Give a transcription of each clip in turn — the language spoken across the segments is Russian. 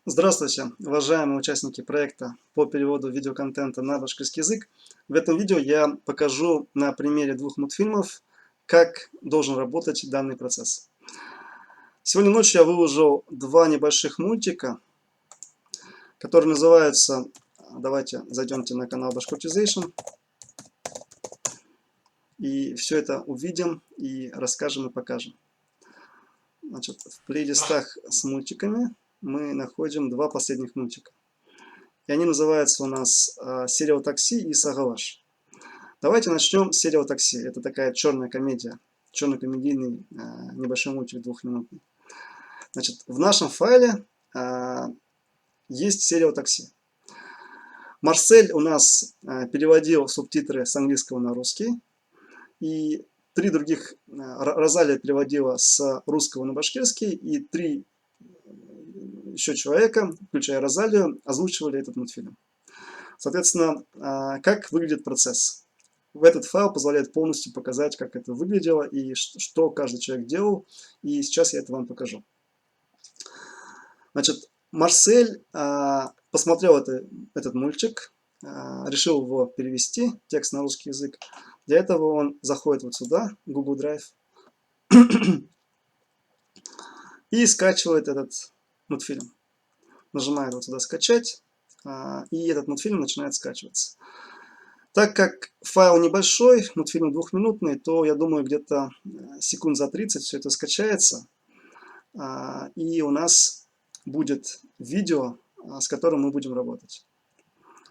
Здравствуйте, уважаемые участники проекта по переводу видеоконтента на башкирский язык. В этом видео я покажу на примере двух мультфильмов, как должен работать данный процесс. Сегодня ночью я выложил два небольших мультика, которые называются... Давайте зайдемте на канал Bashkortization и все это увидим и расскажем и покажем. Значит, в плейлистах с мультиками мы находим два последних мультика. И они называются у нас «Сериал такси» и «Сагаваш». Давайте начнем с «Сериал такси». Это такая черная комедия, черно-комедийный небольшой мультик двухминутный. Значит, в нашем файле есть «Сериал такси». Марсель у нас переводил субтитры с английского на русский. И три других, Розалия переводила с русского на башкирский. И три еще человека, включая Розалию, озвучивали этот мультфильм. Соответственно, как выглядит процесс? Этот файл позволяет полностью показать, как это выглядело и что каждый человек делал. И сейчас я это вам покажу. Значит, Марсель посмотрел этот мультик, решил его перевести, текст на русский язык. Для этого он заходит вот сюда, в Google Drive, и скачивает этот мультфильм. Нажимает вот сюда «Скачать», и этот мультфильм начинает скачиваться. Так как файл небольшой, мультфильм двухминутный, то я думаю, где-то секунд за 30 все это скачается. И у нас будет видео, с которым мы будем работать.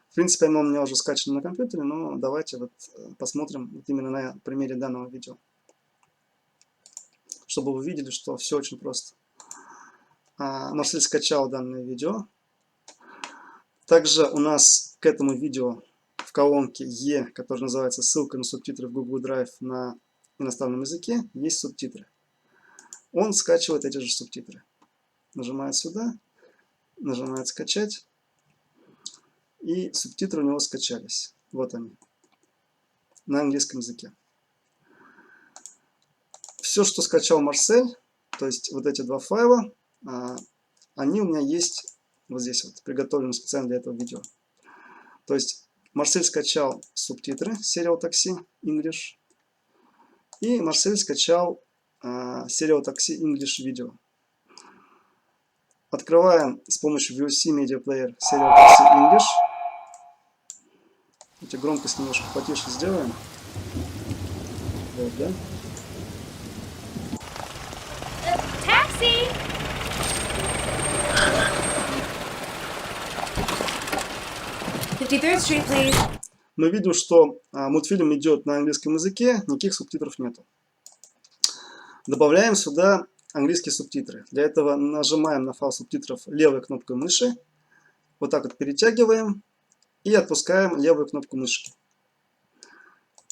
В принципе, оно у меня уже скачано на компьютере, но давайте вот посмотрим вот именно на примере данного видео. Чтобы вы видели, что все очень просто. Марсель скачал данное видео. Также у нас к этому видео в колонке Е, которая называется «Ссылка на субтитры в Google Drive на иностранном языке», есть субтитры. Он скачивает эти же субтитры. Нажимает сюда, нажимает «Скачать», и субтитры у него скачались. Вот они, на английском языке. Все, что скачал Марсель, то есть вот эти два файла, они у меня есть вот здесь вот, приготовлены специально для этого видео. То есть Марсель скачал субтитры «Сериал такси English», и Марсель скачал «Сериал такси English видео». Открываем с помощью VLC Media Player «Сериал такси English». Давайте громкость немножко потише сделаем. Вот, да? Taxi! $53rd Street, please. Мы видим, что мультфильм идет на английском языке, никаких субтитров нету. Добавляем сюда английские субтитры. Для этого нажимаем на файл субтитров левой кнопкой мыши, вот так вот перетягиваем и отпускаем левую кнопку мышки.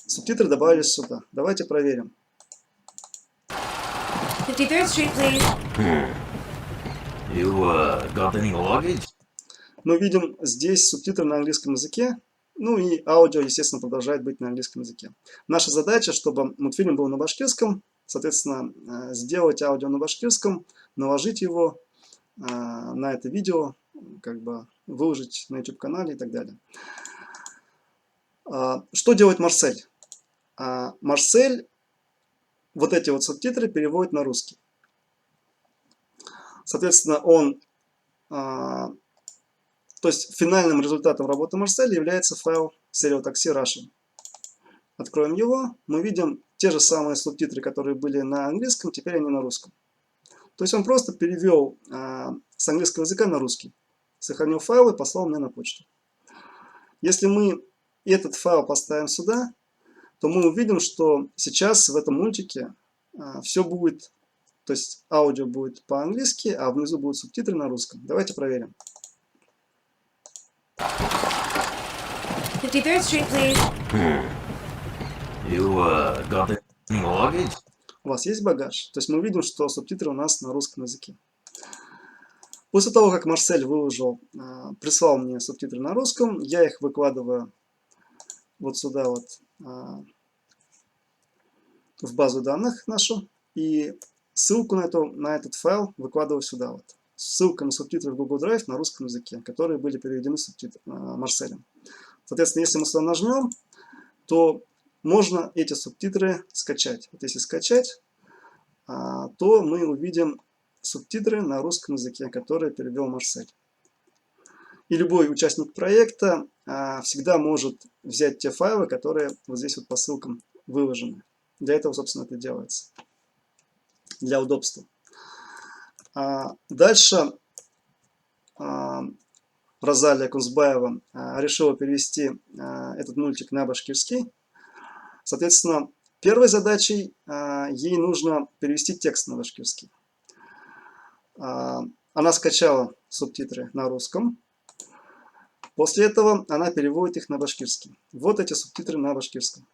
Субтитры добавились сюда. Давайте проверим. 53rd Street, please. You got any luggage? Мы видим здесь субтитры на английском языке, ну и аудио, естественно, продолжает быть на английском языке. Наша задача, чтобы мультфильм был на башкирском, соответственно, сделать аудио на башкирском, наложить его на это видео, как бы выложить на YouTube-канале и так далее. Что делает Марсель? Марсель вот эти вот субтитры переводит на русский. Соответственно, то есть финальным результатом работы Марселя является файл «Serial Taxi Russian». Откроем его, мы видим те же самые субтитры, которые были на английском, теперь они на русском. То есть он просто перевел с английского языка на русский. Сохранил файл и послал мне на почту. Если мы этот файл поставим сюда, то мы увидим, что сейчас в этом мультике все будет, то есть аудио будет по-английски, а внизу будут субтитры на русском. Давайте проверим. 53rd Street, please. You got any luggage? У вас есть багаж? То есть мы видим, что субтитры у нас на русском языке. После того, как Марсель прислал мне субтитры на русском, я их выкладываю вот сюда вот в базу данных нашу. И ссылку на этот файл выкладываю сюда вот. ссылка на субтитры в Google Drive на русском языке, которые были переведены Марселем. Соответственно, если мы сюда нажмем, то можно эти субтитры скачать. Вот если скачать, то мы увидим субтитры на русском языке, которые перевел Марсель. И любой участник проекта всегда может взять те файлы, которые вот здесь вот по ссылкам выложены. Для этого, собственно, это делается. Для удобства. Дальше Розалия Кунцбаева решила перевести этот мультик на башкирский. Соответственно, первой задачей ей нужно перевести текст на башкирский. Она скачала субтитры на русском. После этого она переводит их на башкирский. Вот эти субтитры на башкирском.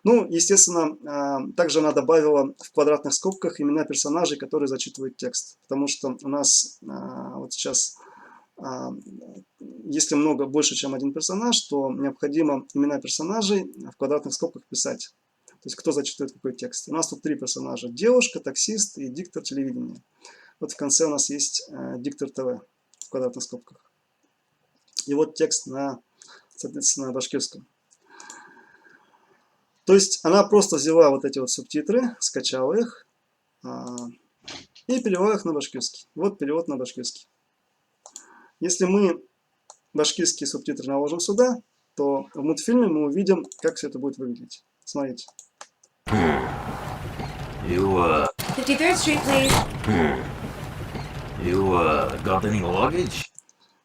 Ну, естественно, также она добавила в квадратных скобках имена персонажей, которые зачитывают текст. Потому что у нас вот сейчас, если больше, чем один персонаж, то необходимо имена персонажей в квадратных скобках писать. То есть, кто зачитывает какой текст. У нас тут 3 персонажа. Девушка, таксист и диктор телевидения. Вот в конце у нас есть диктор ТВ в квадратных скобках. И вот текст на, соответственно, башкирском. То есть она просто взяла вот эти вот субтитры, скачала их и перевела их на башкирский. Вот перевод на башкирский. Если мы башкирские субтитры наложим сюда, то в мультфильме мы увидим, как все это будет выглядеть. Смотрите. 53rd Street, please. You got any luggage?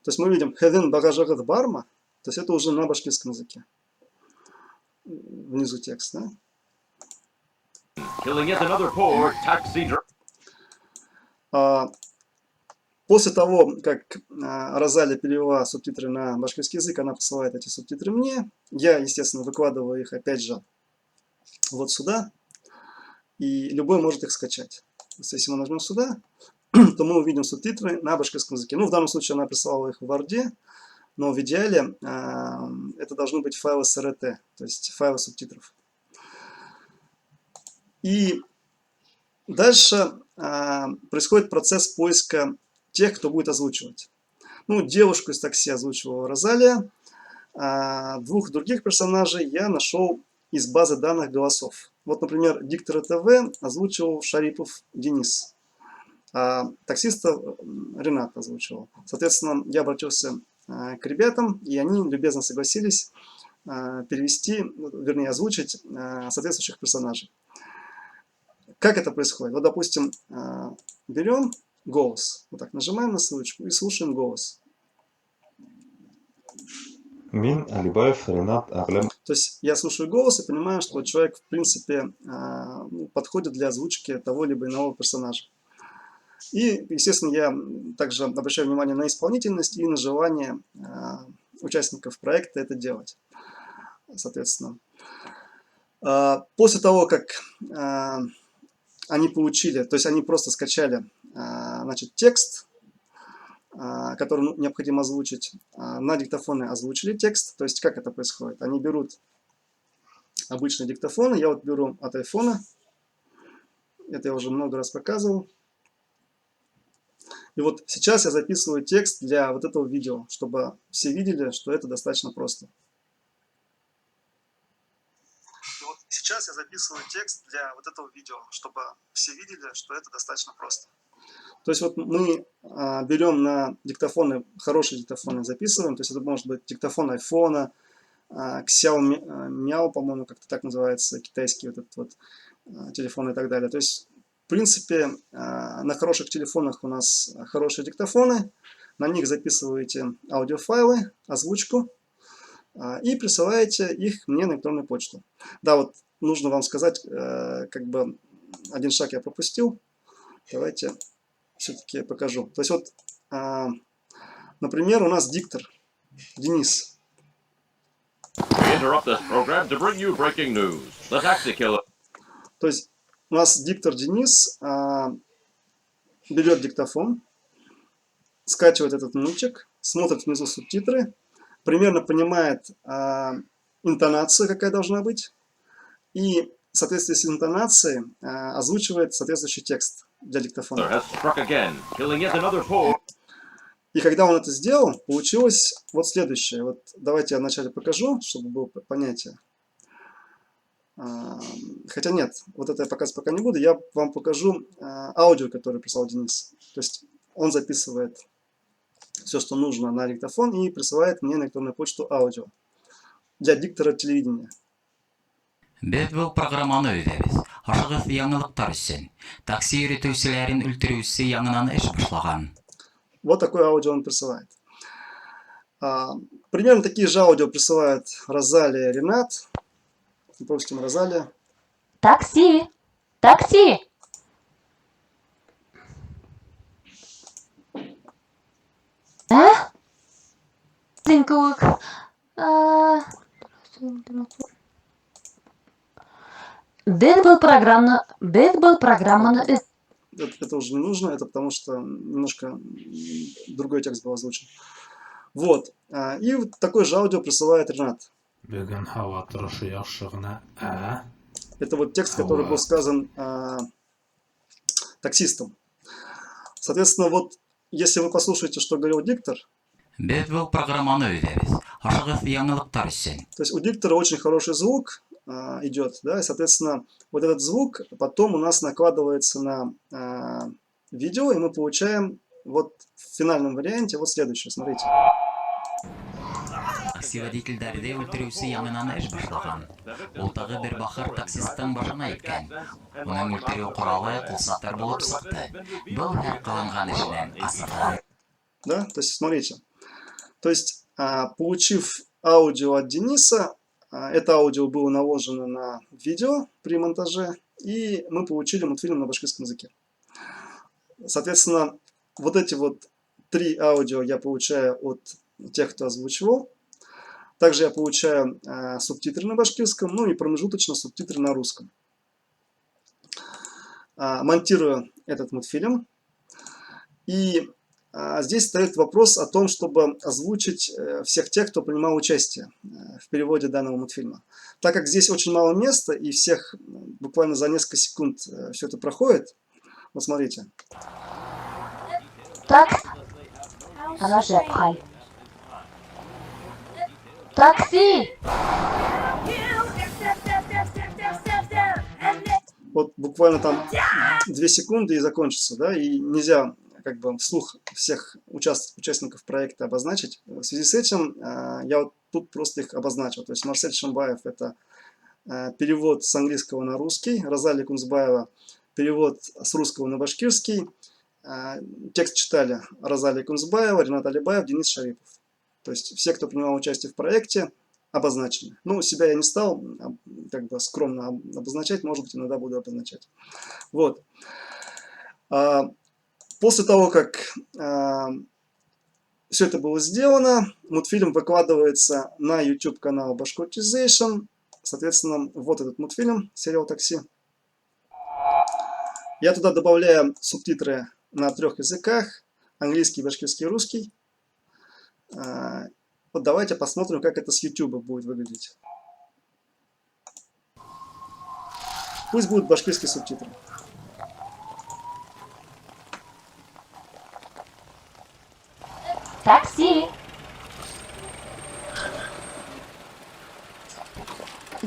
То есть мы видим «Хедин багажагыд барма», то есть это уже на башкирском языке. Внизу текст, да? Killing yet another poor taxi driver. После того, как Розалия перевела субтитры на башкирский язык, она посылает эти субтитры мне. Я, естественно, выкладываю их опять же вот сюда. И любой может их скачать. То есть, если мы нажмем сюда, то мы увидим субтитры на башкирском языке. Ну, в данном случае она присылала их в Word, но в идеале это должны быть файлы SRT, то есть файлы субтитров. И дальше происходит процесс поиска тех, кто будет озвучивать. Ну, девушку из такси озвучивала Розалия. 2 других персонажей я нашел из базы данных голосов. Вот, например, диктора ТВ озвучивал Шарипов Денис. А таксиста Ренат озвучивал. Соответственно, я обратился к ребятам, и они любезно согласились перевести, вернее, озвучить соответствующих персонажей. Как это происходит? Вот, допустим, берем голос. Вот так, нажимаем на ссылочку и слушаем голос. Мин Алибаев Ренат Аглем. То есть я слушаю голос и понимаю, что человек, в принципе, подходит для озвучки того либо иного персонажа. И, естественно, я также обращаю внимание на исполнительность и на желание участников проекта это делать. Соответственно, после того, как они получили, то есть они просто скачали, значит, текст, который необходимо озвучить, на диктофоны озвучили текст. То есть как это происходит? Они берут обычные диктофоны, я вот беру от айфона, это я уже много раз показывал. И вот сейчас я записываю текст для вот этого видео, чтобы все видели, что это достаточно просто. И вот сейчас я записываю текст для вот этого видео, чтобы все видели, что это достаточно просто. То есть вот мы берем на диктофоны, хорошие диктофоны записываем, то есть это может быть диктофон айфона, Xiaomi Miao, по-моему, как-то так называется, китайский вот этот вот телефон и так далее. То есть в принципе, на хороших телефонах у нас хорошие диктофоны, на них записываете аудиофайлы, озвучку и присылаете их мне на электронную почту. Да, вот нужно вам сказать, как бы один шаг я пропустил, давайте все-таки покажу. То есть вот, например, у нас диктор Денис. We interrupt this program to bring you breaking news. The taxi killer. То есть у нас диктор Денис берет диктофон, скачивает этот мультик, смотрит внизу субтитры, примерно понимает интонацию, какая должна быть, и в соответствии с интонацией озвучивает соответствующий текст. для There диктофона. has struck again, killing yet another foe. И когда он это сделал, получилось вот следующее. Вот давайте я вначале покажу, чтобы было понятие. Хотя нет, вот это я показывать пока не буду. Я вам покажу аудио, которое прислал Денис. То есть он записывает все, что нужно на диктофон и присылает мне на электронную почту аудио для диктора телевидения. Biz bu programmany öýdebиz. Aşygyz ýаңylyklar üçin. Taksi ýürütüwçilärin ültürüwçisi ýangынан iş başlagan. Вот такое аудио он присылает. Примерно такие же аудио присылают Розалия и Ренат. Допустим, Розалия. Такси! Такси! А? Кыйык. Biz был программаны Это уже не нужно, это потому что немножко другой текст был озвучен. Вот. И вот такой же аудио присылает Ренат. Бөгөн һава торышы яхшы гына. А? Это вот текст, который был сказан таксистом. Соответственно, вот если вы послушаете, что говорил диктор, Biz bu programmany öýdebиz. Aşygyz ýаңylyklar üçin. то есть у диктора очень хороший звук идет, да, и, соответственно, вот этот звук потом у нас накладывается на видео, и мы получаем вот в финальном варианте вот следующее, смотрите. Taksi водительдерде ültürüwçisi ýаңынан iş başlagan. Ул tagы bir bahar taksistin başyna ýetken. Unyň ültürüw kuraly kulsatlar bolup çykdy. Bu her kılıngan işden asydan. Да, то есть, смотрите. То есть, получив аудио от Дениса, это аудио было наложено на видео при монтаже, и мы получили мультфильм на башкирском языке. Соответственно, вот эти вот 3 аудио я получаю от тех, кто озвучивал. Также я получаю субтитры на башкирском, ну и промежуточно субтитры на русском. Монтирую этот мультфильм. И здесь стоит вопрос о том, чтобы озвучить всех тех, кто принимал участие в переводе данного мультфильма. Так как здесь очень мало места, и всех буквально за несколько секунд все это проходит, вот смотрите. Так. Она же пхай. Такси! Вот буквально там 2 секунды и закончится, да, и нельзя как бы вслух всех участников проекта обозначить. В связи с этим я вот тут просто их обозначил. То есть Марсель Шамбаев — это перевод с английского на русский, Розалия Кунцбаева — перевод с русского на башкирский. Текст читали Розалия Кунцбаева, Ренат Алибаев, Денис Шарипов. То есть все, кто принимал участие в проекте, обозначены. Ну, себя я не стал как бы скромно обозначать, может быть, иногда буду обозначать. Вот. После того, как все это было сделано, мультфильм выкладывается на YouTube-канал Bashkirtization. Соответственно, вот этот мультфильм, сериал «Такси». Я туда добавляю субтитры на 3 языках: английский, башкирский и русский. Вот давайте посмотрим, как это с YouTube будет выглядеть. Пусть будут башкирские субтитры. Такси!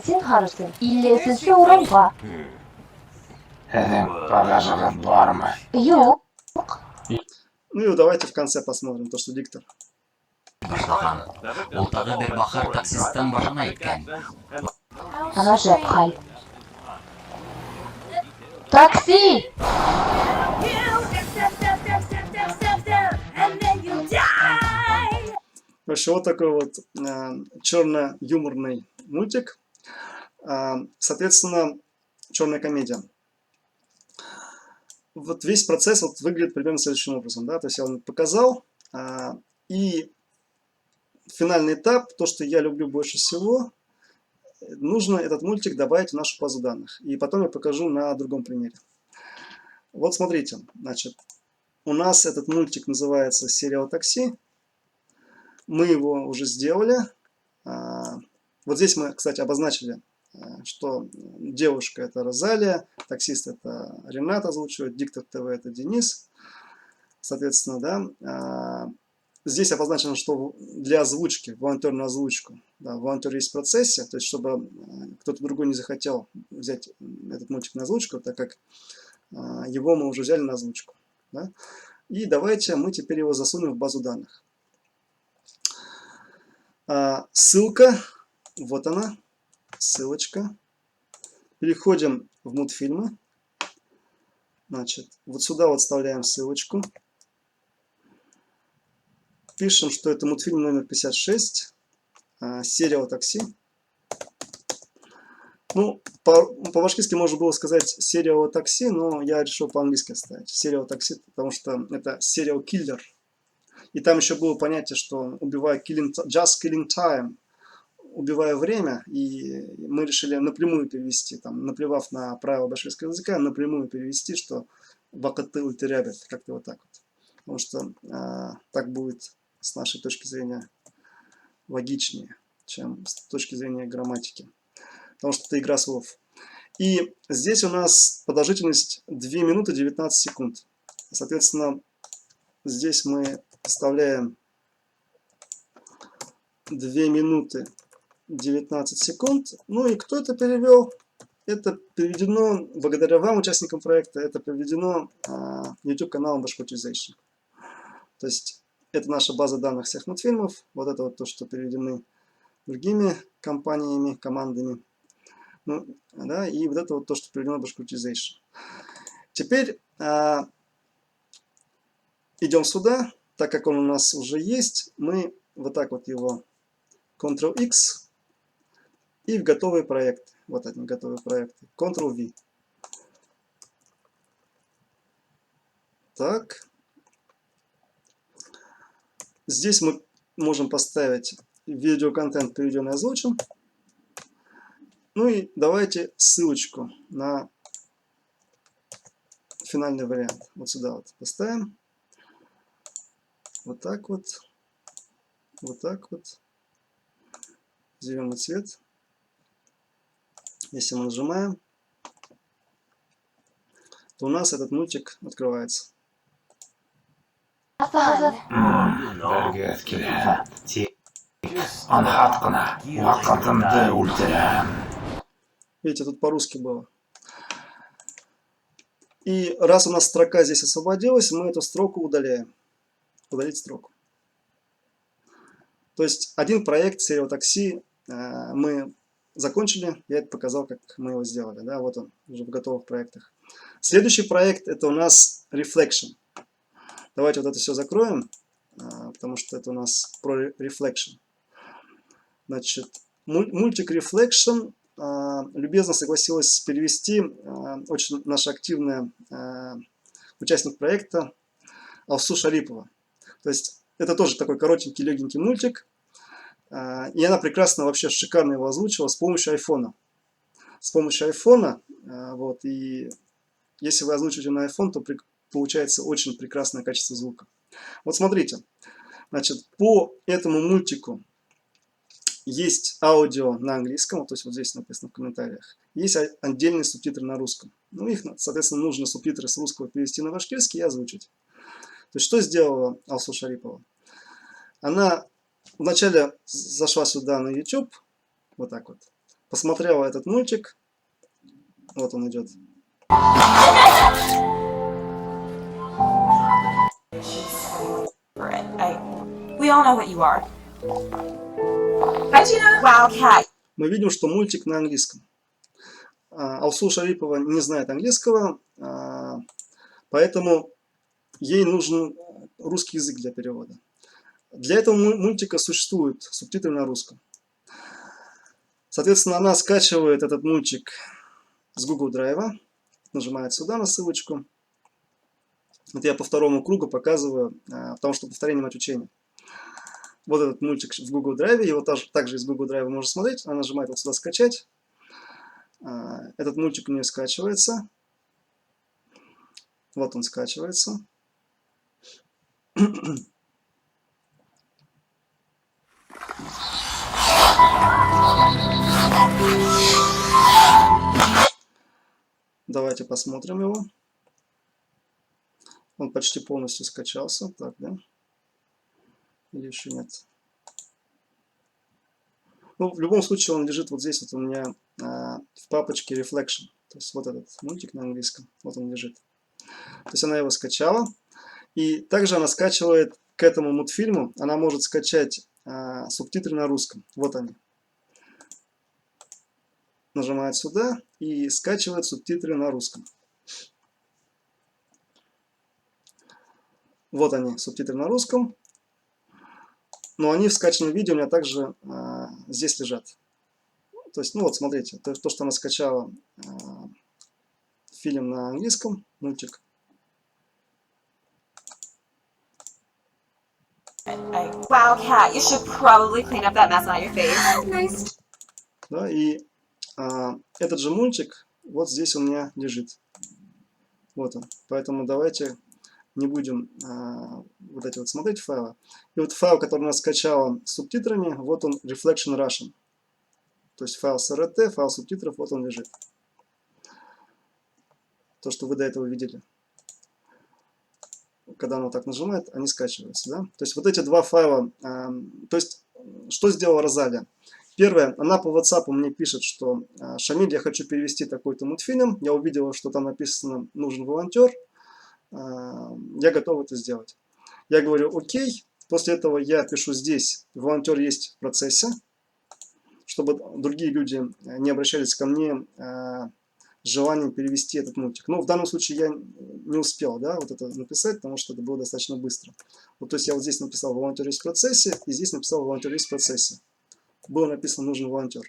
Сен харышсың, иллесінші орынға. Һеҙҙең багажығыҙ бармы? Юк. Ну и давайте в конце посмотрим то, что диктор. Başlagan. Ул tagы bir bahar taksistin başyna ýetken. Она же пхай. Такси! В общем, вот такой вот черно-юморный мультик. Соответственно, черная комедия. Вот весь процесс вот выглядит примерно следующим образом. Да? То есть я вам показал. И финальный этап, то, что я люблю больше всего, нужно этот мультик добавить в нашу базу данных. И потом я покажу на другом примере. Вот смотрите. Значит, у нас этот мультик называется «Сериал Такси». Мы его уже сделали. Вот здесь мы, кстати, обозначили что девушка это Розалия, таксист это Ренат озвучивает, диктор ТВ это Денис. Соответственно, да, здесь обозначено, что для озвучки, волонтерную озвучку, да, волонтер есть в процессе, то есть чтобы кто-то другой не захотел взять этот мультик на озвучку, так как его мы уже взяли на озвучку. Да? И давайте мы теперь его засунем в базу данных. Ссылка, вот она, ссылочка. Переходим в мультфильмы. Значит, вот сюда вот вставляем ссылочку. Пишем, что это мультфильм номер 56, сериал «Такси». Ну, по-башкирски можно было сказать сериал «Такси», но я решил по-английски оставить. Сериал «Такси», потому что это сериал «Киллер». И там еще было понятие, что убивая just killing time, убивая время, и мы решили напрямую перевести, там, наплевав на правила башкирского языка, напрямую перевести, что «вакаты ультерябят», как-то вот так вот. Потому что так будет с нашей точки зрения логичнее, чем с точки зрения грамматики. Потому что это игра слов. И здесь у нас продолжительность 2 минуты 19 секунд. Соответственно, здесь мы вставляем 2 минуты 19 секунд. Ну и кто это перевел? Это переведено, благодаря вам, участникам проекта, это переведено YouTube каналом Bashkirtization. То есть это наша база данных всех мультфильмов. Вот это вот то, что переведены другими компаниями, командами. Ну, да, и вот это вот то, что переведено Bashkirtization. Теперь идем сюда. Так как он у нас уже есть, мы вот так вот его Ctrl-X и в готовый проект. Вот они, готовые проекты. Ctrl-V. Так. Здесь мы можем поставить видеоконтент переведенный и озвучен. Ну и давайте ссылочку на финальный вариант. Вот сюда вот поставим. Вот так вот. Вот так вот. Зеленый цвет. Если мы нажимаем, то у нас этот мультик открывается. Бергет киле. Анхаткана. Вакантанде ультера. Видите, тут по-русски было. И раз у нас строка здесь освободилась, мы эту строку удаляем. Удалить строку. То есть один проект сериал «Такси» мы закончили. Я это показал, как мы его сделали. Да? Вот он, уже в готовых проектах. Следующий проект это у нас Reflection. Давайте вот это все закроем, потому что это у нас про Reflection. Значит, мультик Reflection любезно согласилась перевести очень наша активная участник проекта Алсу Шарипова. То есть это тоже такой коротенький, легенький мультик. И она прекрасно, вообще шикарно его озвучила с помощью айфона. С помощью айфона. Вот, и если вы озвучиваете на iPhone, то получается очень прекрасное качество звука. Вот смотрите. Значит, по этому мультику есть аудио на английском, то есть вот здесь написано в комментариях. Есть отдельные субтитры на русском. Ну, их, соответственно, нужно субтитры с русского перевести на башкирский и озвучить. То есть, что сделала Алсу Шарипова? Она вначале зашла сюда на YouTube, вот так вот, посмотрела этот мультик, вот он идет. We all know what you are. Hi, Gina. Wildcat. Мы видим, что мультик на английском. Алсу Шарипова не знает английского, поэтому ей нужен русский язык для перевода. Для этого мультика существуют субтитры на русском. Соответственно, она скачивает этот мультик с Google Drive, нажимает сюда на ссылочку. Это я по второму кругу показываю, потому что повторение мать учения. Вот этот мультик в Google Drive, его также из Google Drive можно смотреть. Она нажимает вот сюда скачать. Этот мультик у нее скачивается. Вот он скачивается. Давайте посмотрим его. Он почти полностью скачался. Так, да? Или еще нет? Ну, в любом случае он лежит вот здесь вот у меня в папочке Reflection. То есть вот этот мультик на английском. Вот он лежит. То есть она его скачала. И также она скачивает к этому мультфильму. Она может скачать субтитры на русском. Вот они. Нажимает сюда и скачивает субтитры на русском. Вот они, субтитры на русском. Но они в скачанном видео у меня также здесь лежат. То есть, ну вот, смотрите, то, что она скачала фильм на английском, мультик. Wow, Cat, you should probably clean up that mess on your face. Nice. Да, и этот же мультик вот здесь у меня лежит. Вот он. Поэтому давайте не будем вот эти вот смотреть файлы. И вот файл, который она скачала с субтитрами, вот он, Reflection Russian. То есть файл с RT, файл субтитров, вот он лежит. То, что вы до этого видели. Когда она вот так нажимает, они скачиваются. Да? То есть вот эти два файла. То есть, что сделала Розалия? Первое, она по WhatsApp мне пишет, что Шамиль, я хочу перевести такой-то мультфильм. Я увидела, что там написано «нужен волонтер». Я готов это сделать. Я говорю окей. После этого я пишу здесь волонтер есть в процессе, чтобы другие люди не обращались ко мне с желанием перевести этот мультик. Но в данном случае я не успел, да, вот это написать, потому что это было достаточно быстро. Вот, то есть я вот здесь написал волонтер есть в процессе, и здесь написал волонтер есть в процессе. Было написано нужен волонтер.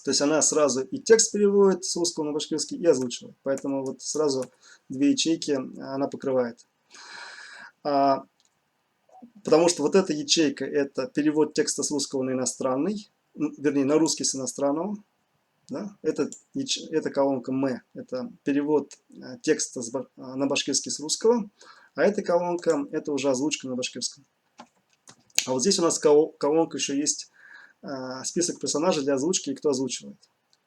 То есть она сразу и текст переводит с русского на башкирский и озвучивает. Поэтому вот сразу две ячейки она покрывает. Потому что вот эта ячейка это перевод текста с русского на иностранный, вернее на русский с иностранного. Да? Это колонка «М», это перевод текста на башкирский с русского. А эта колонка это уже озвучка на башкирском. А вот здесь у нас колонка еще есть список персонажей для озвучки и кто озвучивает.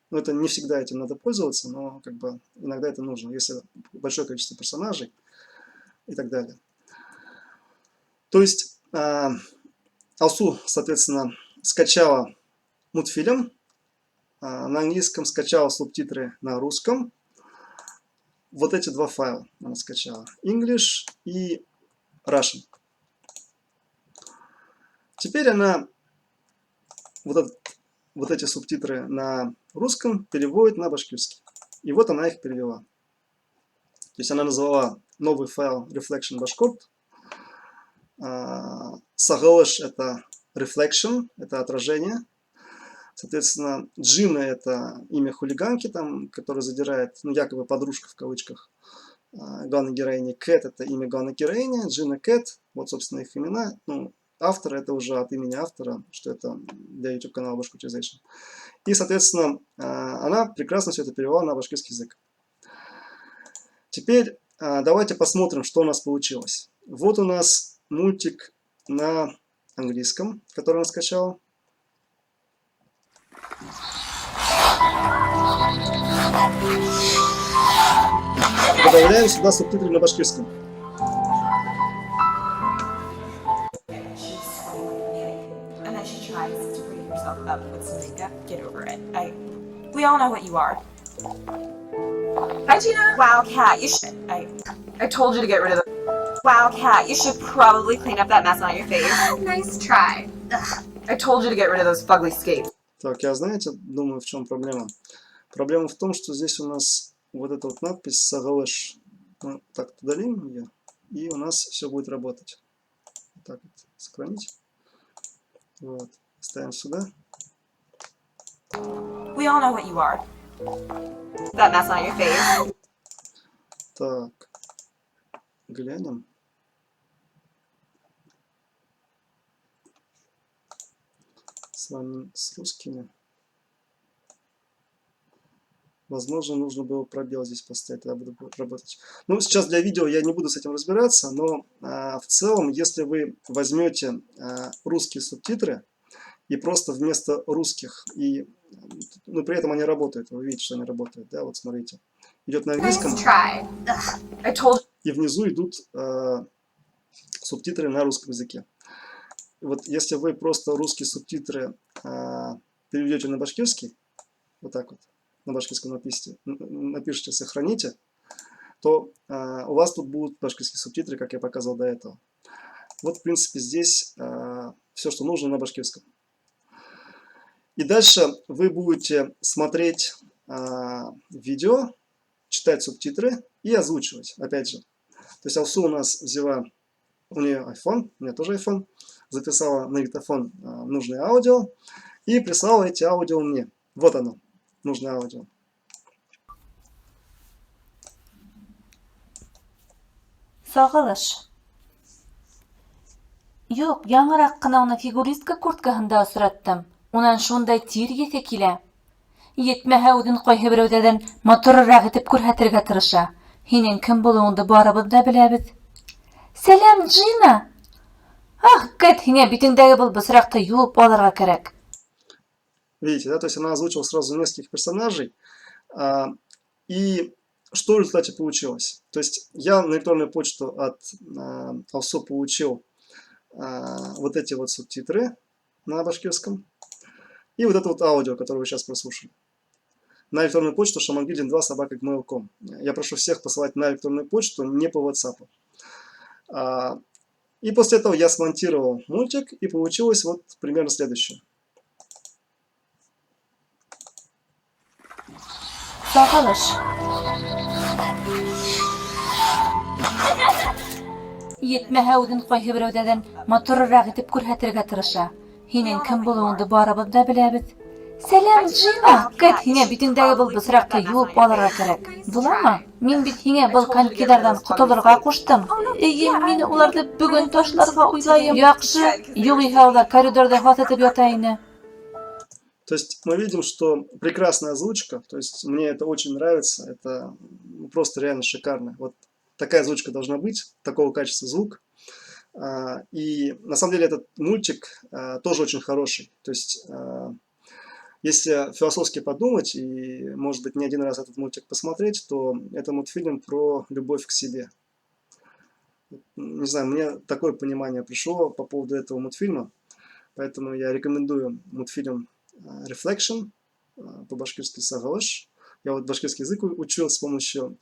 Но это не всегда этим надо пользоваться, но как бы иногда это нужно, если большое количество персонажей и так далее. То есть Алсу, соответственно, скачала мультфильм на английском, скачала субтитры на русском. Вот эти два файла она скачала. English и Russian. Теперь она вот эти субтитры на русском переводит на башкирский. И вот она их перевела. То есть она назвала новый файл Reflection Bashkort. Сагалыш это Reflection, это отражение. Соответственно, Джина это имя хулиганки, там, которая задирает, ну, якобы подружка в кавычках главной героини. Кэт это имя главной героини, Джина Кэт, вот, собственно, их имена. Ну, автор это уже от имени автора, что это для YouTube канала Bashkirtization. И, соответственно, она прекрасно все это перевела на башкирский язык. Теперь давайте посмотрим, что у нас получилось. Вот у нас мультик на английском, который она скачала. Добавляем сюда субтитры на башкирском. And then she tries to pretty herself up with some makeup. Get over it. We all know what you are. Hi, Gina. Wow, Cat, you should. I told you to get rid of the. Wow, Cat, you should probably clean up that mess on your face. Nice try. Ugh. I told you to get rid of those fugly skates. Так, я, знаете, думаю, в чем проблема? Проблема в том, что здесь у нас вот эта вот надпись «Сагалыш». Ну, так, удалим ее, и у нас все будет работать. Так вот, сохранить. Вот, ставим сюда. We all know what you are. That mess on your face. Так, глянем. Сравним с русскими. Возможно, нужно было пробел здесь поставить, тогда буду работать. Ну, сейчас для видео я не буду с этим разбираться, но в целом, если вы возьмете русские субтитры и просто вместо русских, и, ну, при этом они работают, вы видите, что они работают, да, вот смотрите. идет на английском, Nice try. Ugh. I told и внизу идут субтитры на русском языке. Вот если вы просто русские субтитры переведете на башкирский, вот так вот, на башкирском напишите, сохраните, то у вас тут будут башкирские субтитры, как я показывал до этого. Вот, в принципе, здесь все, что нужно на башкирском. И дальше вы будете смотреть видео, читать субтитры и озвучивать, опять же. То есть Алсу у нас взяла, у нее iPhone, у меня тоже iPhone, записала на диктофон нужное аудио и прислала эти аудио мне. Вот оно, нужное аудио. Сагылыш. Юк, яңырак кына уны фигуристка курткаһында осраттым. Унан шундай тир еҫе килә. Етмәһә үҙен ҡайһы берәүҙәрҙән матурыраҡ итеп күрһәтергә тырыша. Һинең кем булыуыңды барыбыҙ да беләбеҙ. Сәләм, Джина! Ах, Кэт, һиңә битеңдәге был бысраҡты юып алырға кәрәк. Видите, да, то есть она озвучила сразу нескольких персонажей. И что в результате получилось? То есть я на электронную почту от Алсу получил вот эти вот субтитры на башкирском и вот это вот аудио, которое вы сейчас прослушали. На электронную почту shamangildin2@gmail.com. Я прошу всех посылать на электронную почту, не по WhatsApp. И после этого я смонтировал мультик, и получилось вот примерно следующее. Сагылыш. Етмәһә үҙен ҡайһы берәүҙәрҙән матурыраҡ итеп күрһәтергә тырыша. Һинең кем булыуыңды барыбыҙ да беләбеҙ. Сәләм, Джина! Кэт, һиңә битеңдәге был бысраҡты юып алырға кәрәк. Буламы? Мин бит һиңә был конькиҙарҙан ҡотолорға ҡуштым. Эйе, мин уларҙы бөгөн ташларға уйлайым. Яҡшы, юғиһә улар коридорҙа һаҫытып ята ине. То есть мы видим, что прекрасная озвучка, то есть мне это очень нравится, это просто реально шикарно. Вот такая озвучка должна быть, такого качества звук. И на самом деле этот мультик тоже очень хороший. То есть если философски подумать и, может быть, не один раз этот мультик посмотреть, то это мультфильм про любовь к себе. Не знаю, мне такое понимание пришло по поводу этого мультфильма, поэтому я рекомендую мультфильм Reflection, по-башкирски Сагылыш. Я вот башкирский язык учил с помощью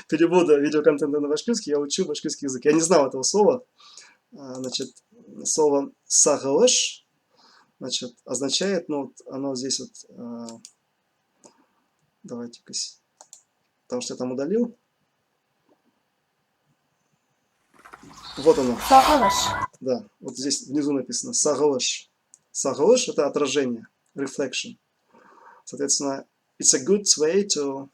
перевода видеоконтента на башкирский, я учил башкирский язык. Я не знал этого слова. Значит, слово Сагылыш, значит, означает, ну, вот оно здесь вот, давайте-ка, потому что я там удалил. Вот оно. Сагылыш. Да, вот здесь внизу написано Сагылыш. Сагылыш — это отражение, reflection. Соответственно, it's a good way to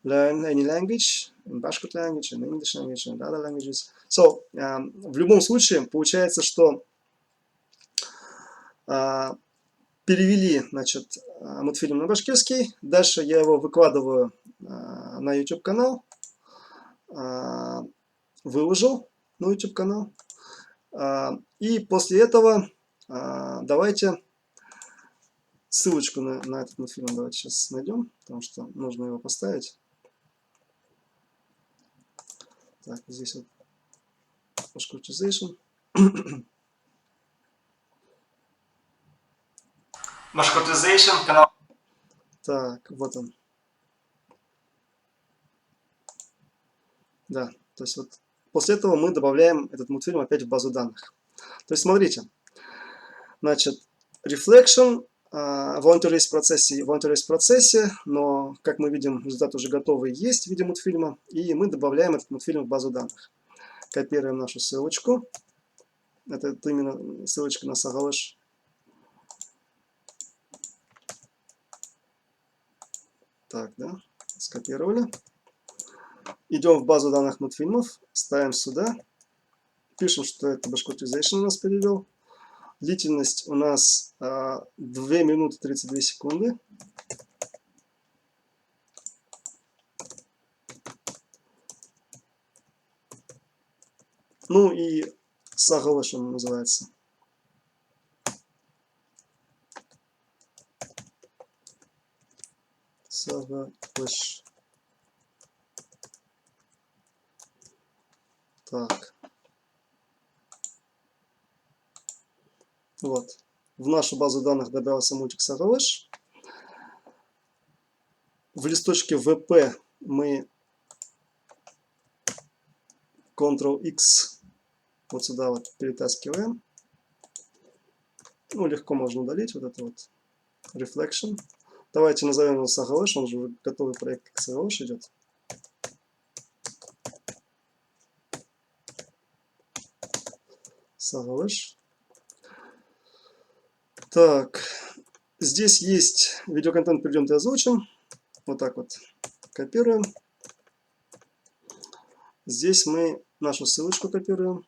learn any language, in Bashkir language, in English language, and other languages. So, в любом случае, получается, что перевели, значит, мультфильм на башкирский. Дальше я его выкладываю на YouTube канал, выложил на YouTube канал. И после этого давайте ссылочку на этот мультфильм давайте сейчас найдем, потому что нужно его поставить. Так, здесь вот Bashkirtization. Bashkirtization канал. Так, вот он. Да, то есть вот после этого мы добавляем этот мультфильм опять в базу данных. То есть смотрите, значит, Reflection, Voluntary Race процессе, но, как мы видим, результат уже готовый есть в виде мультфильма, и мы добавляем этот мультфильм в базу данных. Копируем нашу ссылочку. Это именно ссылочка на Сагылыш. Так, да, скопировали. Идем в базу данных мультфильмов, ставим сюда, пишем, что это Bashkirtization у нас перевел. Длительность у нас 2 минуты 32 секунды. Ну и Сагылыш он называется. Сагылыш. Так. Вот. В нашу базу данных добавился мультик Сагалыш. В листочке VP мы Ctrl-X вот сюда вот перетаскиваем. Ну, легко можно удалить вот это вот Reflection. Давайте назовем его Сагалыш, он же готовый проект, как Сагалыш идет. Сагалыш. Так, здесь есть видеоконтент, придем и озвучим. Вот так вот копируем. Здесь мы нашу ссылочку копируем.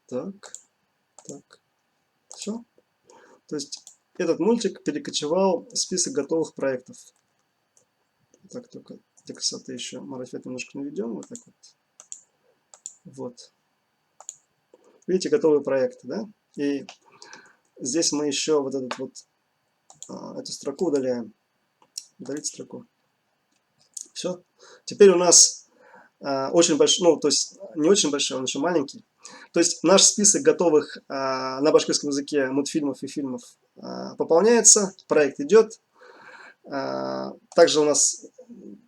Так, так, все. То есть этот мультик перекочевал в список готовых проектов. Так, только для красоты еще марафет немножко наведем. Вот так вот. Вот. Видите, готовые проекты, да? И здесь мы еще вот этот вот эту строку удаляем. Удалить строку. Все. Теперь у нас очень большой, ну, то есть не очень большой, он еще маленький. То есть наш список готовых на башкирском языке мультфильмов и фильмов пополняется, проект идет. Также у нас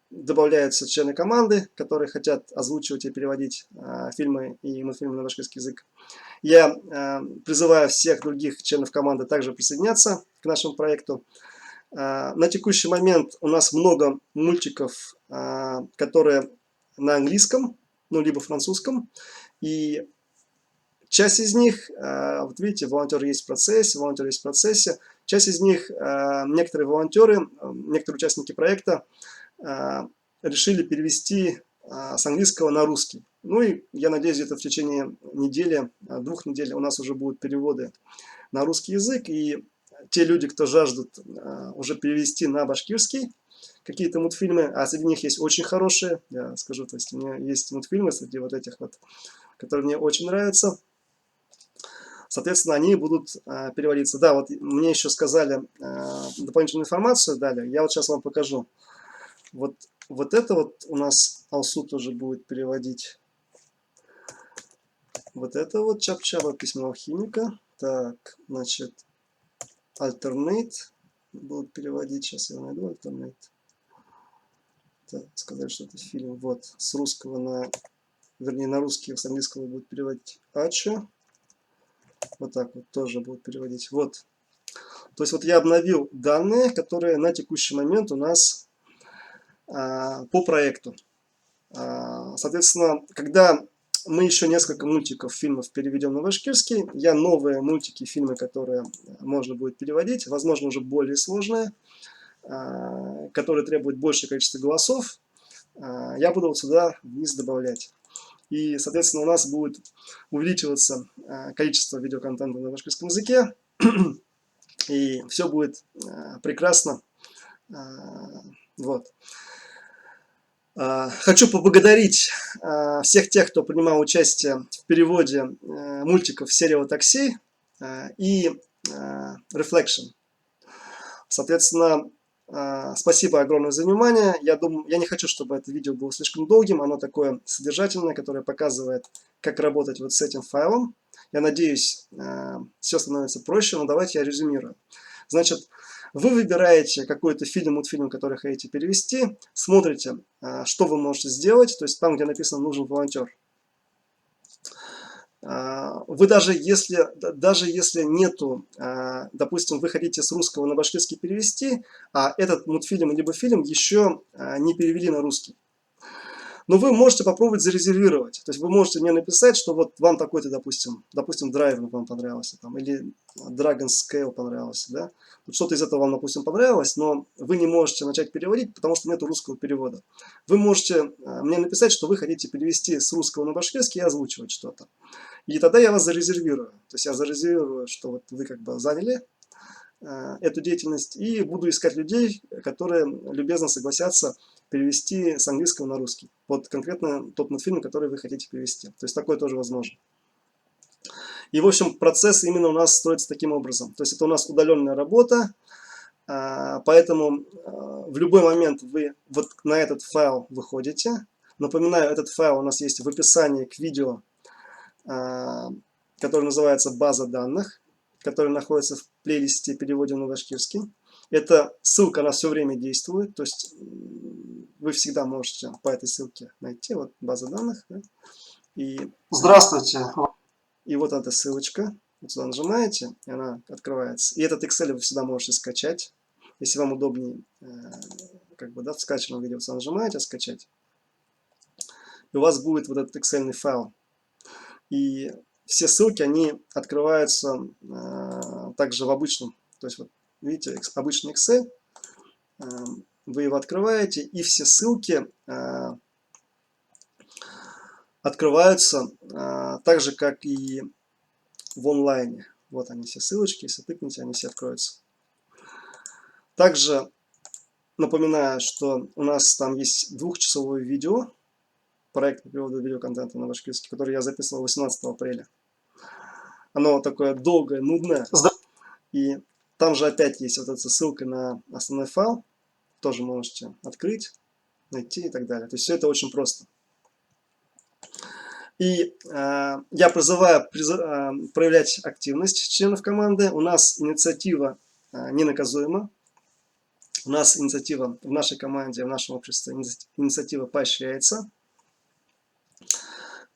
добавляются члены команды, которые хотят озвучивать и переводить фильмы и мультфильмы на башкирский язык. Я призываю всех других членов команды также присоединяться к нашему проекту. На текущий момент у нас много мультиков, которые на английском, ну, либо французском. И часть из них, вот видите, волонтер есть в процессе, волонтер есть в процессе. Часть из них, некоторые волонтеры, некоторые участники проекта решили перевести с английского на русский. Ну и я надеюсь, где-то в течение недели, 2 недель у нас уже будут переводы на русский язык. И те люди, кто жаждут уже перевести на башкирский какие-то мультфильмы, а среди них есть очень хорошие, я скажу, то есть у меня есть мультфильмы среди вот этих вот, которые мне очень нравятся. Соответственно, они будут переводиться. Да, вот мне еще сказали дополнительную информацию, дали. Я вот сейчас вам покажу. Вот это вот у нас Алсу тоже будет переводить. Вот это вот Чап-Чаба, письмо алхимика. Так, значит, Alternate будут переводить. Сейчас я найду Alternate. Так, сказали, что это фильм. Вот, с русского на... Вернее, на русский, с английского будет переводить Ачо. Вот так вот тоже будут переводить. Вот. То есть вот я обновил данные, которые на текущий момент у нас по проекту. Соответственно, когда мы еще несколько мультиков, фильмов переведем на башкирский, я новые мультики, фильмы, которые можно будет переводить, возможно, уже более сложные, которые требуют большее количество голосов, я буду вот сюда вниз добавлять. И, соответственно, у нас будет увеличиваться количество видеоконтента на башкирском языке. И все будет прекрасно. Вот. Хочу поблагодарить всех тех, кто принимал участие в переводе мультиков «Сериал такси» и «Reflection». Соответственно, спасибо огромное за внимание. Я не хочу, чтобы это видео было слишком долгим. Оно такое содержательное, которое показывает, как работать вот с этим файлом. Я надеюсь, все становится проще, но давайте я резюмирую. Значит, вы выбираете какой-то фильм, мультфильм, который хотите перевести, смотрите, что вы можете сделать, то есть там, где написано «нужен волонтер». Вы даже если нету, допустим, вы хотите с русского на башкирский перевести, а этот мультфильм либо фильм еще не перевели на русский, но вы можете попробовать зарезервировать. То есть вы можете мне написать, что вот вам такой-то, допустим, Драйв вам понравился, там, или Dragon Scale понравился, да? Вот что-то из этого вам, допустим, понравилось, но вы не можете начать переводить, потому что нет русского перевода. Вы можете мне написать, что вы хотите перевести с русского на башкирский и озвучивать что-то. И тогда я вас зарезервирую. То есть я зарезервирую, что вот вы как бы заняли эту деятельность, и буду искать людей, которые любезно согласятся перевести с английского на русский. Вот конкретно тот мультфильм, который вы хотите перевести. То есть такое тоже возможно. И, в общем, процесс именно у нас строится таким образом. То есть это у нас удаленная работа. Поэтому в любой момент вы вот на этот файл выходите. Напоминаю, этот файл у нас есть в описании к видео, который называется «База данных», который находится в плейлисте «Переводим на башкирский». Эта ссылка, она все время действует, то есть вы всегда можете по этой ссылке найти, вот база данных. Да? И здравствуйте! И вот эта ссылочка, вот сюда нажимаете, и она открывается. И этот Excel вы всегда можете скачать, если вам удобнее, как бы, да, в скачанном видео сюда нажимаете «Скачать». И у вас будет вот этот Excel файл. И все ссылки, они открываются также в обычном, то есть вот видите, обычный Excel, вы его открываете, и все ссылки открываются так же, как и в онлайне. Вот они все ссылочки, если тыкните, они все откроются. Также напоминаю, что у нас там есть двухчасовое видео, проект по переводу видеоконтента на башкирский, который я записывал 18 апреля. Оно такое долгое, нудное. И там же опять есть вот эта ссылка на основной файл. Тоже можете открыть, найти и так далее. То есть все это очень просто. И я призываю проявлять активность членов команды. У нас инициатива ненаказуема. У нас инициатива в нашей команде, в нашем обществе, инициатива поощряется.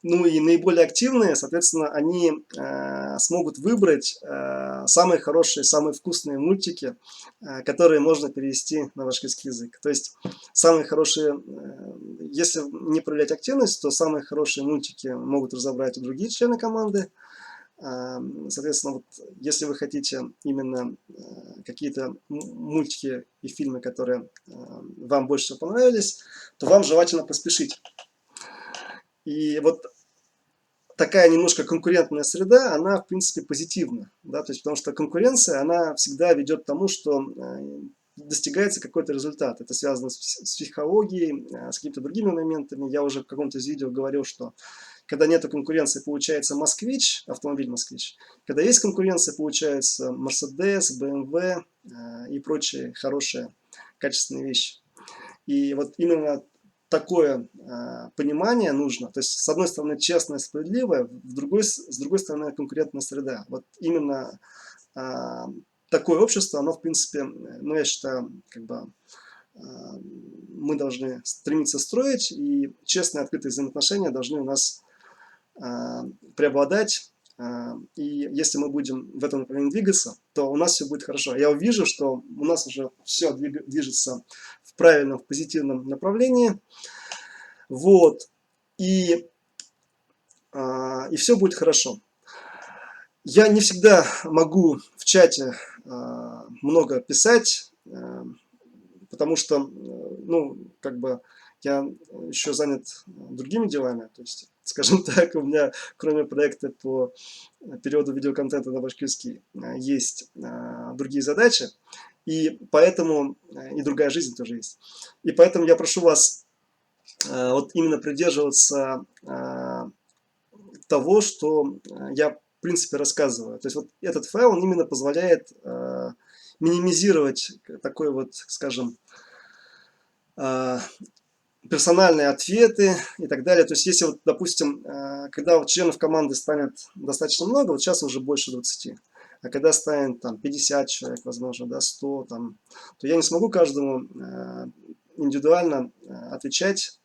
Ну и наиболее активные, соответственно, они смогут выбрать самые хорошие, самые вкусные мультики, которые можно перевести на башкирский язык. То есть самые хорошие, если не проявлять активность, то самые хорошие мультики могут разобрать и другие члены команды. Соответственно, вот, если вы хотите именно какие-то мультики и фильмы, которые вам больше всего понравились, то вам желательно поспешить. И вот такая немножко конкурентная среда, она, в принципе, позитивна. Да? То есть, потому что конкуренция, она всегда ведет к тому, что достигается какой-то результат. Это связано с психологией, с какими-то другими моментами. Я уже в каком-то из видео говорил, что когда нет конкуренции, получается москвич, автомобиль москвич. Когда есть конкуренция, получается Mercedes, BMW и прочие хорошие, качественные вещи. И вот именно такое понимание нужно, то есть с одной стороны честное, справедливое, с другой стороны конкурентная среда. Вот именно такое общество, оно в принципе, ну я считаю, как бы мы должны стремиться строить, и честные открытые взаимоотношения должны у нас преобладать. И если мы будем в этом направлении двигаться, то у нас все будет хорошо. Я увижу, что у нас уже все движется в правильном, в позитивном направлении. Вот. И все будет хорошо. Я не всегда могу в чате много писать, потому что, ну, как бы я еще занят другими делами. То есть, скажем так, у меня, кроме проекта по переводу видеоконтента на башкирский, есть другие задачи, и поэтому и другая жизнь тоже есть. И поэтому я прошу вас вот именно придерживаться того, что я, в принципе, рассказываю. То есть вот этот файл, он именно позволяет минимизировать такой вот, скажем, персональные ответы и так далее. То есть, если, вот, допустим, когда вот членов команды станет достаточно много, вот сейчас уже больше 20, а когда станет там 50 человек, возможно, да, 100, там, то я не смогу каждому индивидуально отвечать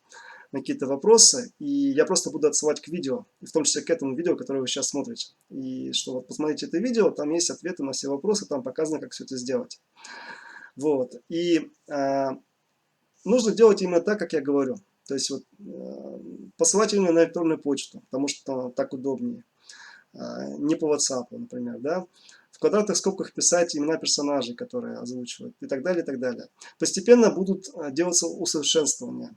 на какие-то вопросы, и я просто буду отсылать к видео, в том числе к этому видео, которое вы сейчас смотрите. И что вот посмотрите это видео, там есть ответы на все вопросы, там показано, как все это сделать. Вот. И нужно делать именно так, как я говорю. То есть вот, посылать именно на электронную почту, потому что так удобнее. Не по WhatsApp, например, да. В квадратных скобках писать имена персонажей, которые озвучивают, и так далее, и так далее. Постепенно будут делаться усовершенствования.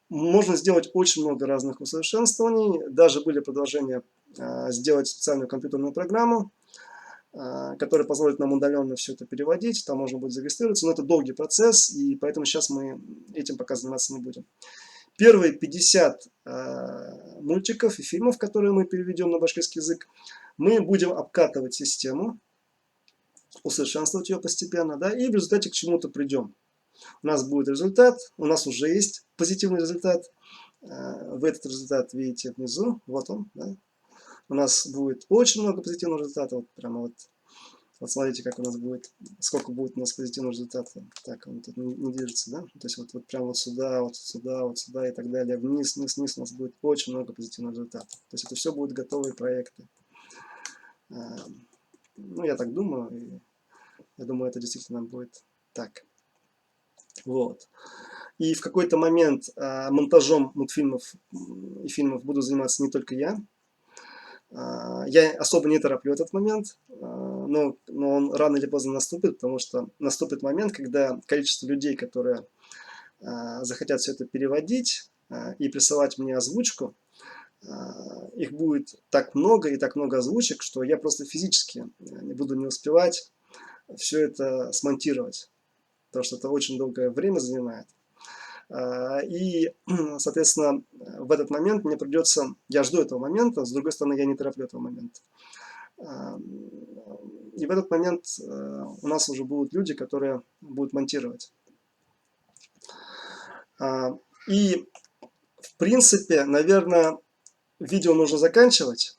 Можно сделать очень много разных усовершенствований. Даже были предложения сделать специальную компьютерную программу, которая позволит нам удаленно все это переводить. Там можно будет зарегистрироваться, но это долгий процесс, и поэтому сейчас мы этим пока заниматься не будем. Первые 50 мультиков и фильмов, которые мы переведем на башкирский язык, мы будем обкатывать систему. усовершенствовать ее постепенно, да, и в результате к чему-то придем. У нас будет результат, у нас уже есть позитивный результат. Вы этот результат видите внизу, вот он, да. У нас будет очень много позитивного результата, вот прямо вот смотрите, как у нас будет, сколько будет у нас позитивного результата. Так, он тут не движется, да, то есть вот прямо вот сюда, вот сюда, вот сюда и так далее, вниз, вниз, вниз у нас будет очень много позитивного результата. То есть это все будут готовые проекты. Ну, я так думаю, и я думаю, это действительно будет так. Вот. И в какой-то момент монтажом мультфильмов и фильмов буду заниматься не только я. Я особо не тороплю этот момент, но он рано или поздно наступит, потому что наступит момент, когда количество людей, которые захотят все это переводить и присылать мне озвучку, их будет так много и так много озвучек, что я просто физически не буду не успевать все это смонтировать, потому что это очень долгое время занимает. И, соответственно, в этот момент мне придется, я жду этого момента, с другой стороны, я не тороплю этого момента. И в этот момент у нас уже будут люди, которые будут монтировать. И, в принципе, наверное, видео нужно заканчивать.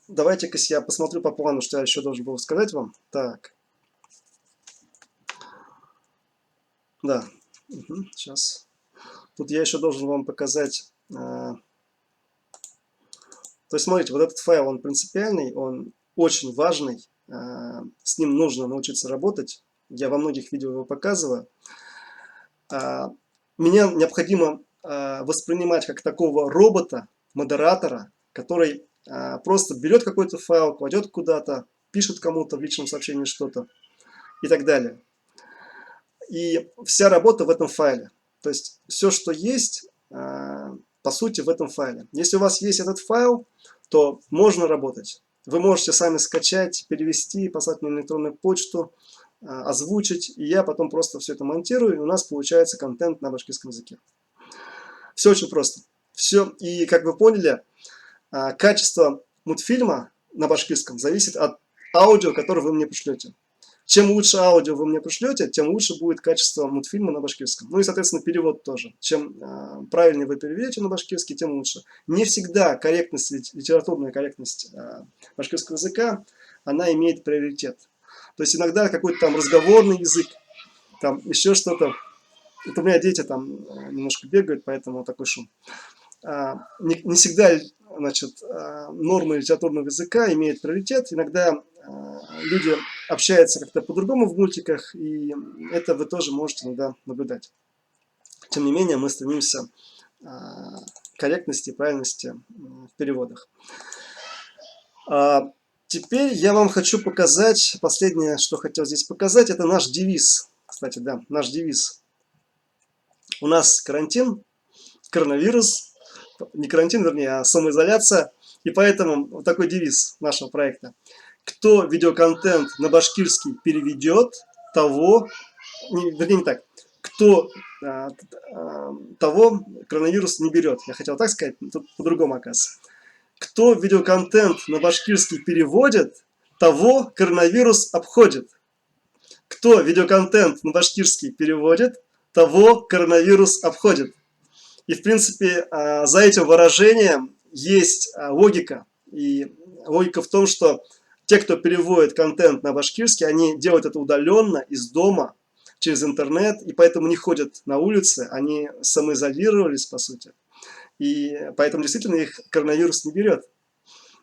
Давайте-ка я посмотрю по плану, что я еще должен был сказать вам. Так. Да. Сейчас. Тут я еще должен вам показать. То есть, смотрите, вот этот файл, он принципиальный, он очень важный. С ним нужно научиться работать. Я во многих видео его показываю. Меня необходимо воспринимать как такого робота, модератора, который просто берет какой-то файл, кладет куда-то, пишет кому-то в личном сообщении что-то и так далее. И вся работа в этом файле. То есть все, что есть, по сути, в этом файле. Если у вас есть этот файл, то можно работать. Вы можете сами скачать, перевести, послать на электронную почту, озвучить. И я потом просто все это монтирую, и у нас получается контент на башкирском языке. Все очень просто. Все. И, как вы поняли, качество мультфильма на башкирском зависит от аудио, которое вы мне пришлете. Чем лучше аудио вы мне пришлете, тем лучше будет качество мультфильма на башкирском. Ну и, соответственно, перевод тоже. Чем правильнее вы переведете на башкирский, тем лучше. Не всегда корректность, литературная корректность башкирского языка, она имеет приоритет. То есть иногда какой-то там разговорный язык, там еще что-то. Это у меня дети там немножко бегают, поэтому такой шум. Не всегда, значит, нормы литературного языка имеют приоритет. Иногда люди общаются как-то по-другому в мультиках, и это вы тоже можете иногда наблюдать. Тем не менее, мы стремимся к корректности и правильности в переводах. Теперь я вам хочу показать, последнее, что хотел здесь показать, это наш девиз. Кстати, да, наш девиз. У нас карантин, коронавирус, не карантин, вернее, а самоизоляция, и поэтому вот такой девиз нашего проекта. Кто видеоконтент на башкирский переведет, того, вернее не так, кто того коронавирус не берет. Я хотел так сказать, тут по-другому оказывается. Кто видеоконтент на башкирский переводит, того коронавирус обходит. Кто видеоконтент на башкирский переводит, того коронавирус обходит. И, в принципе, за этим выражением есть логика. И логика в том, что те, кто переводит контент на башкирский, они делают это удаленно, из дома, через интернет, и поэтому не ходят на улицы, они самоизолировались, по сути. И поэтому действительно их коронавирус не берет.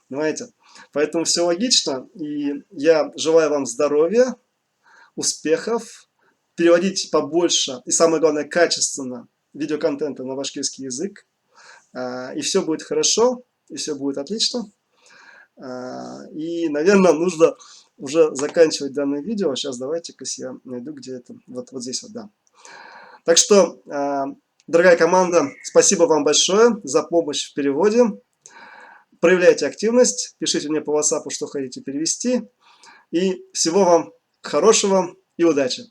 Понимаете? Поэтому все логично, и я желаю вам здоровья, успехов, переводить побольше и, самое главное, качественно видеоконтента на башкирский язык, и все будет хорошо, и все будет отлично. И, наверное, нужно уже заканчивать данное видео. Сейчас давайте-ка я найду, где это. Вот здесь вот, да. Так что, дорогая команда, спасибо вам большое за помощь в переводе. Проявляйте активность, пишите мне по WhatsApp, что хотите перевести. И всего вам хорошего и удачи!